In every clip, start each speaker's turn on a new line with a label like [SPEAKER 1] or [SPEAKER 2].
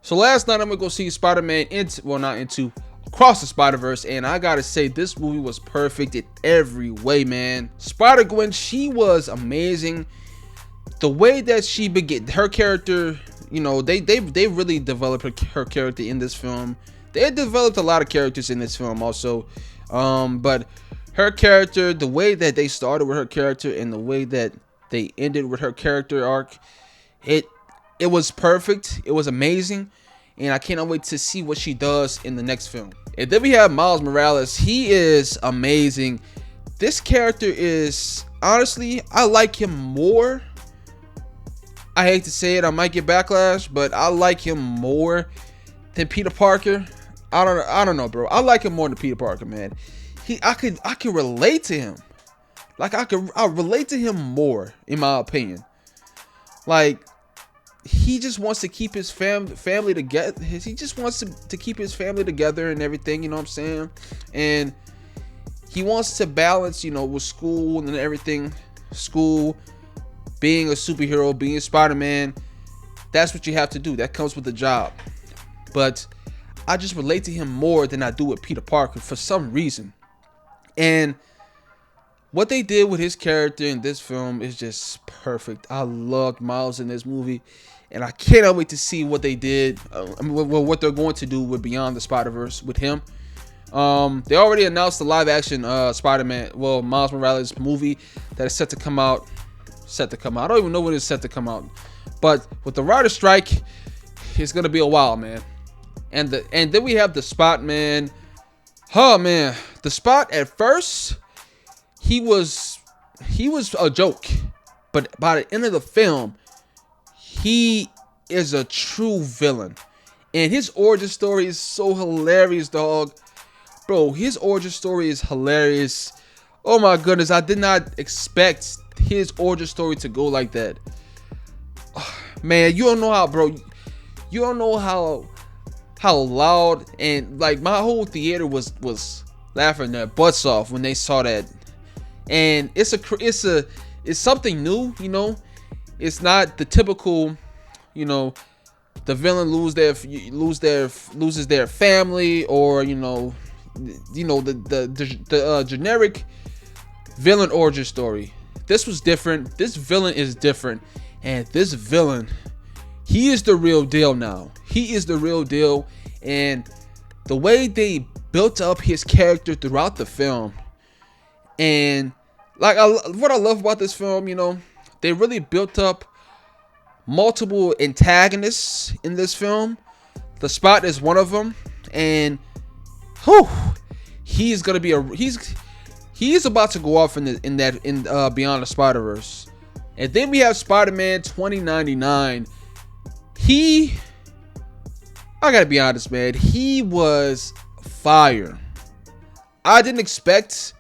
[SPEAKER 1] So last night I'm gonna go see Spider-Man Across the Spider-Verse, and I gotta say this movie was perfect in every way, man. Spider-Gwen, she was amazing. The way that she began her character, they really developed her character in this film. They developed a lot of characters in this film also, but her character, the way that they started with her character and the way that they ended with her character arc, it was perfect. It was amazing, and I cannot wait to see what she does in the next film. And then we have Miles Morales. He is amazing. This character is, honestly, I like him more. I hate to say it, I might get backlash, but I like him more than Peter Parker. I don't know, bro. I like him more than Peter Parker, man. I could relate to him. Like I relate to him more, in my opinion. Like, he just wants to keep his family together. He just wants to keep his family together and everything, you know what I'm saying? And he wants to balance, with school and everything. School, being a superhero, being Spider-Man. That's what you have to do. That comes with the job. But I just relate to him more than I do with Peter Parker for some reason. And what they did with his character in this film is just perfect. I loved Miles in this movie, and I cannot wait to see what they did. What they're going to do with Beyond the Spider-Verse with him. They already announced the live-action Spider-Man, Miles Morales movie that is set to come out. I don't even know when it's set to come out, but with the writer's strike, it's gonna be a while, man. And then we have the Spot, man. Oh man, the Spot at first, he was a joke, but by the end of the film, he is a true villain, and his origin story is so hilarious, dog. Bro, his origin story is hilarious. Oh my goodness, I did not expect his origin story to go like that. Man, you don't know how, bro. You don't know how loud, and like my whole theater was laughing their butts off when they saw that. And it's something new, It's not the typical, the villain loses their family, or the generic villain origin story. This was different. This villain is different, and this villain, he is the real deal now. He is the real deal, and the way they built up his character throughout the film, and what I love about this film, they really built up multiple antagonists in this film. The Spot is one of them, and he's gonna be he is about to go off in Beyond the Spider-Verse. And then we have Spider-Man 2099. I gotta be honest, man, he was fire. I didn't expect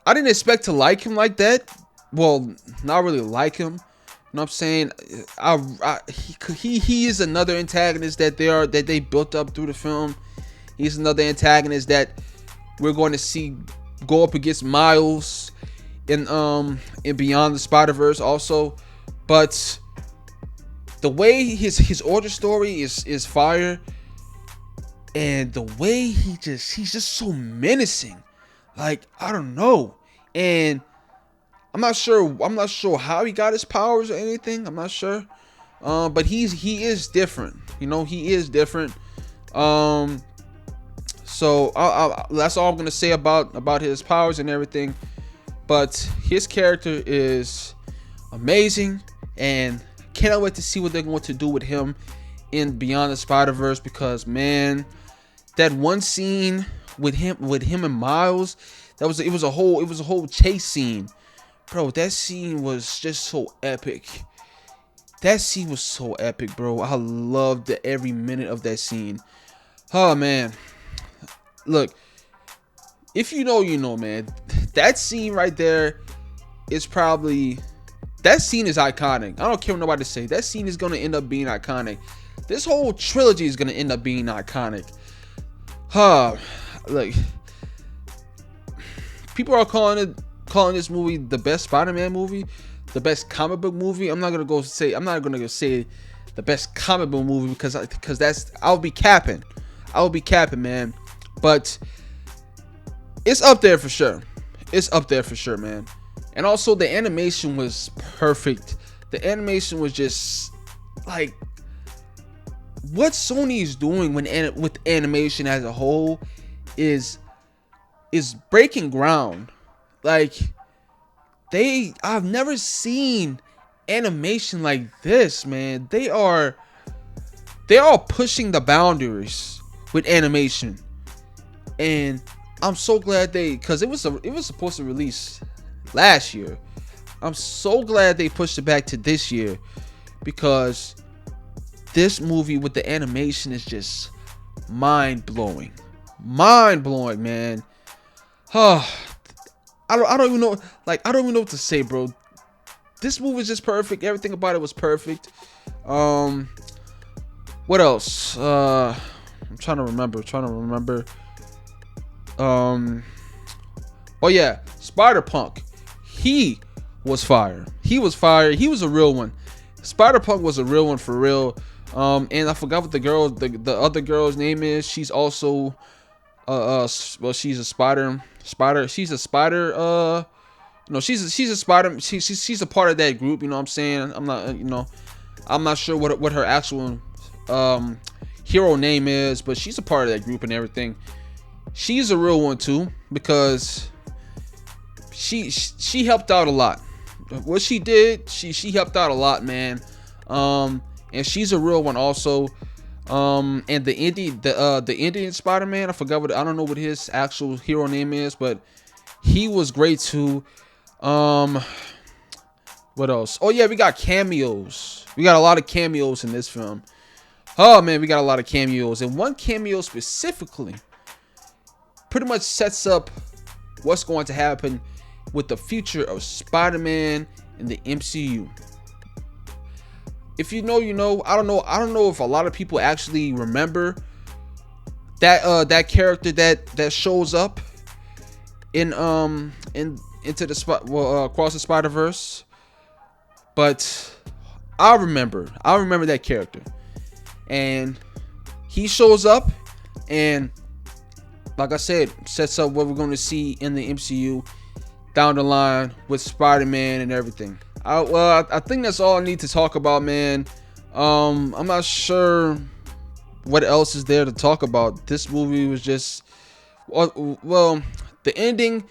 [SPEAKER 1] to like him like that. Well, not really like him. You know what I'm saying? He is another antagonist that they built up through the film. He's another antagonist that we're going to see go up against Miles in Beyond the Spider-Verse also. But the way his origin story is fire, and the way he's just so menacing. Like, I don't know. And I'm not sure how he got his powers or anything. I'm not sure. But he is different. He is different. So that's all I'm gonna say about his powers and everything. But his character is amazing, and cannot wait to see what they're going to do with him in Beyond the Spider-Verse. Because, man, that one scene with him and Miles, it was a whole chase scene, bro. That scene was just so epic. That scene was so epic, bro. I loved every minute of that scene. Oh man. Look, if you know, man, that scene right there is that scene is iconic. I don't care what nobody say. That scene is going to end up being iconic. This whole trilogy is going to end up being iconic. Look, people are calling this movie the best Spider-Man movie, the best comic book movie. I'm not gonna say the the best comic book movie because that's I would be capping. I would be capping, man. But it's up there for sure. It's up there for sure, man. And also the animation was perfect. The animation was just like what Sony is doing with animation as a whole is breaking ground. Like I've never seen animation like this, man. They are pushing the boundaries with animation, and I'm so glad because it was supposed to release last year. I'm so glad they pushed it back to this year, because this movie with the animation is just mind-blowing, man. I don't even know, like, I don't even know what to say, bro. This movie is just perfect. Everything about it was perfect. What else? I'm trying to remember. Oh yeah, Spider-Punk. He was fire. He was a real one. Spider-Punk was a real one for real. And I forgot what the other girl's name is. She's also well, she's a spider. She's a spider. She's a spider. She's a part of that group. You know what I'm saying? I'm not sure what her actual hero name is, but she's a part of that group and everything. She's a real one too, because she helped out a lot. What she did, she helped out a lot, man. And she's a real one also. And the Indian Spider-Man, I don't know what his actual hero name is, but he was great too. What else? Oh yeah, we got cameos. We got a lot of cameos in this film. Oh man, we got a lot of cameos, and one cameo specifically pretty much sets up what's going to happen with the future of Spider-Man in the MCU. If you know, you know. I don't know if a lot of people actually remember that character that shows up in into the Across the Spider-Verse, but I remember that character, and he shows up, and like I said, sets up what we're going to see in the MCU down the line with Spider-Man and everything. I think that's all I need to talk about, man. I'm not sure what else is there to talk about. This movie was just, well, the ending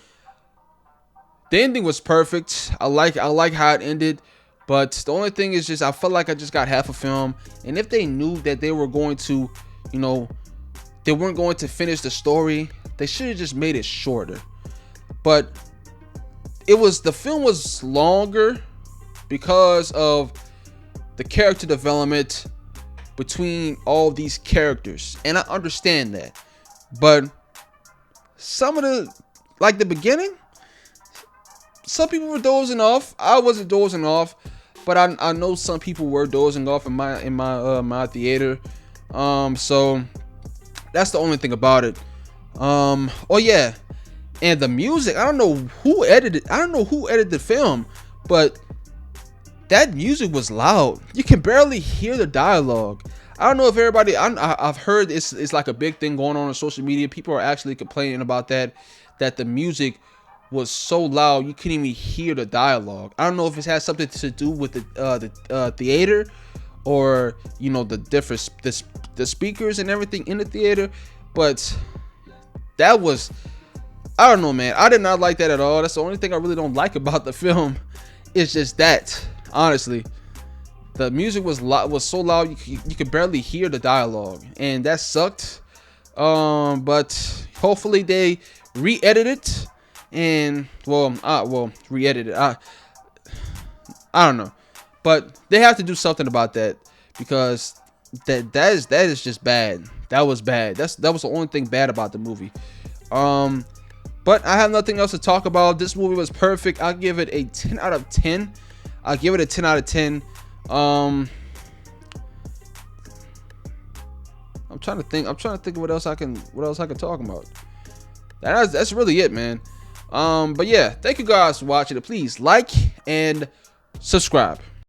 [SPEAKER 1] was perfect. I like how it ended, but the only thing is just I felt like I just got half a film, and if they knew that they were going to, they weren't going to finish the story, they should have just made it shorter. But the film was longer because of the character development between all these characters, and I understand that. But some of the beginning, some people were dozing off. I wasn't dozing off, but I know some people were dozing off in my theater. So that's the only thing about it. Oh yeah, and the music, I don't know who edited the film, but that music was loud. You can barely hear the dialogue. I don't know if everybody, I've heard it's like a big thing going on social media. People are actually complaining about that the music was so loud you couldn't even hear the dialogue. I don't know if it has something to do with the theater, or the speakers and everything in the theater, but that was, I don't know, man. I did not like that at all. That's the only thing I really don't like about the film. It's just that, honestly, the music was so loud you could barely hear the dialogue, and that sucked. But hopefully they re-edit it, and re-edit it. I don't know, but they have to do something about that, because that is just bad. That was bad. That was the only thing bad about the movie. But I have nothing else to talk about. This movie was perfect. I'll give it a 10 out of 10. I'll give it a 10 out of 10. I'm trying to think of what else I can talk about. That's really it, man. But yeah, thank you guys for watching. Please like and subscribe.